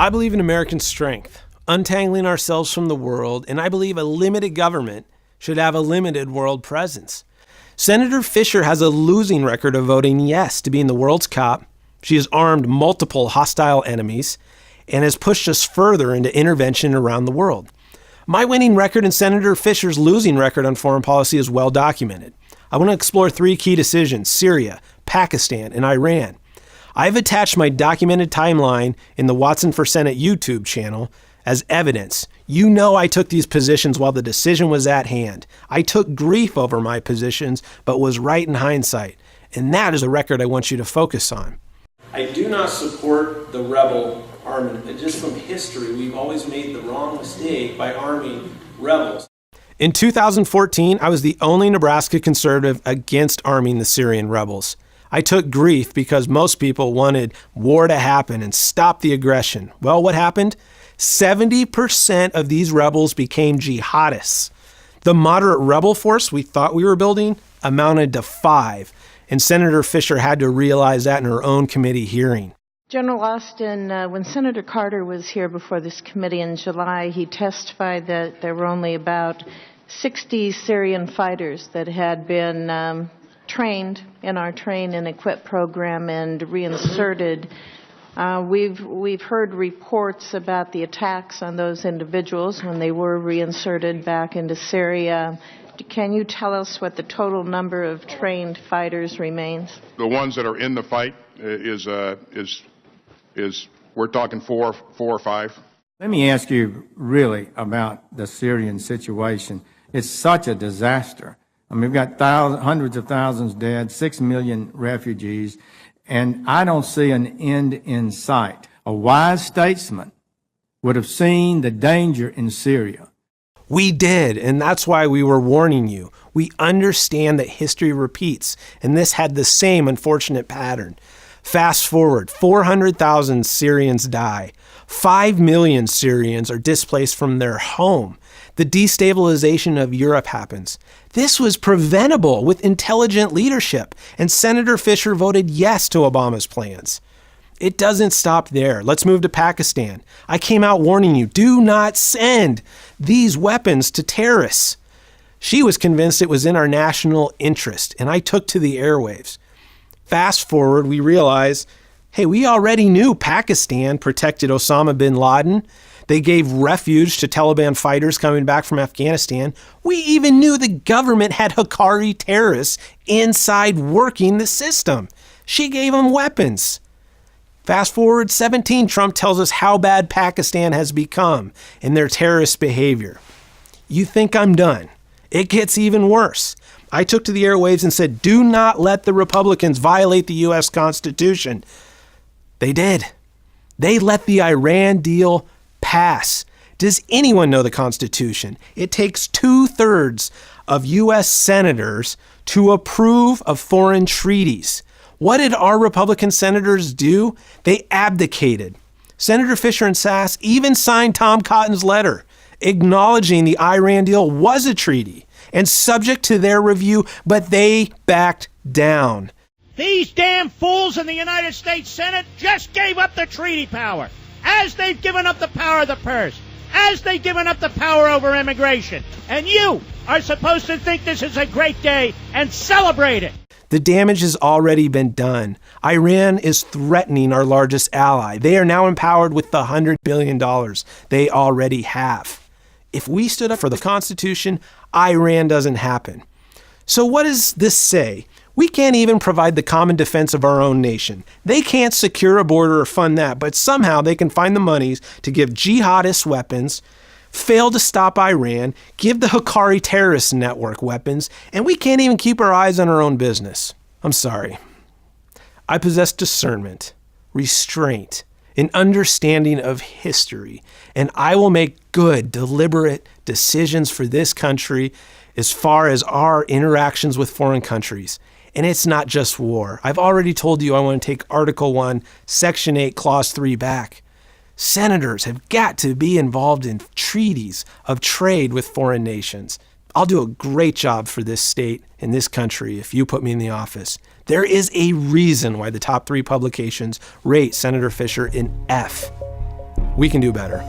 I believe in American strength, untangling ourselves from the world, and I believe a limited government should have a limited world presence. Senator Fisher has a losing record of voting yes to being the world's cop. She has armed multiple hostile enemies and has pushed us further into intervention around the world. My winning record and Senator Fisher's losing record on foreign policy is well documented. I want to explore three key decisions: Syria, Pakistan, and Iran. I've attached my documented timeline in the Watson for Senate YouTube channel as evidence. You know I took these positions while the decision was at hand. I took grief over my positions, but was right in hindsight. And that is a record I want you to focus on. I do not support the rebel armament. Just from history, we've always made the wrong mistake by arming rebels. In 2014, I was the only Nebraska conservative against arming the Syrian rebels. I took grief because most people wanted war to happen and stop the aggression. Well, what happened? 70% of these rebels became jihadists. The moderate rebel force we thought we were building amounted to 5, and Senator Fisher had to realize that in her own committee hearing. General Austin, when Senator Carter was here before this committee in July, he testified that there were only about 60 Syrian fighters that had been trained in our train and equip program and reinserted. We've heard reports about the attacks on those individuals when they were reinserted back into Syria. Can you tell us what the total number of trained fighters remains? The ones that are in the fight is we're talking four or five. Let me ask you really about the Syrian situation. It's such a disaster. I mean, we've got hundreds of thousands dead, 6 million refugees, and I don't see an end in sight. A wise statesman would have seen the danger in Syria. We did, and that's why we were warning you. We understand that history repeats, and this had the same unfortunate pattern. Fast forward, 400,000 Syrians die. 5 million Syrians are displaced from their home. The destabilization of Europe happens. This was preventable with intelligent leadership, and Senator Fisher voted yes to Obama's plans. It doesn't stop there. Let's move to Pakistan. I came out warning you, do not send these weapons to terrorists. She was convinced it was in our national interest, and I took to the airwaves. Fast forward, we realize, hey, we already knew Pakistan protected Osama bin Laden. They gave refuge to Taliban fighters coming back from Afghanistan. We even knew the government had Haqqari terrorists inside working the system. She gave them weapons. Fast forward 17, Trump tells us how bad Pakistan has become in their terrorist behavior. You think I'm done? It gets even worse. I took to the airwaves and said, do not let the Republicans violate the U.S. Constitution. They did. They let the Iran deal pass. Does anyone know the Constitution? It takes 2/3 of U.S. senators to approve of foreign treaties. What did our Republican senators do? They abdicated. Senator Fisher and Sass even signed Tom Cotton's letter acknowledging the Iran deal was a treaty and subject to their review, but they backed down. These damn fools in the United States Senate just gave up the treaty power, as they've given up the power of the purse, as they've given up the power over immigration. And you are supposed to think this is a great day and celebrate it. The damage has already been done. Iran is threatening our largest ally. They are now empowered with the $100 billion they already have. If we stood up for the Constitution, Iran doesn't happen. So what does this say? We can't even provide the common defense of our own nation. They can't secure a border or fund that, but somehow they can find the monies to give jihadists weapons, fail to stop Iran, give the Haqqari terrorist network weapons, and we can't even keep our eyes on our own business. I'm sorry. I possess discernment, restraint, an understanding of history, and I will make good, deliberate decisions for this country as far as our interactions with foreign countries. And it's not just war. I've already told you I want to take Article 1, Section 8, Clause 3 back. Senators have got to be involved in treaties of trade with foreign nations. I'll do a great job for this state and this country if you put me in the office. There is a reason why the top 3 publications rate Senator Fisher an F. We can do better.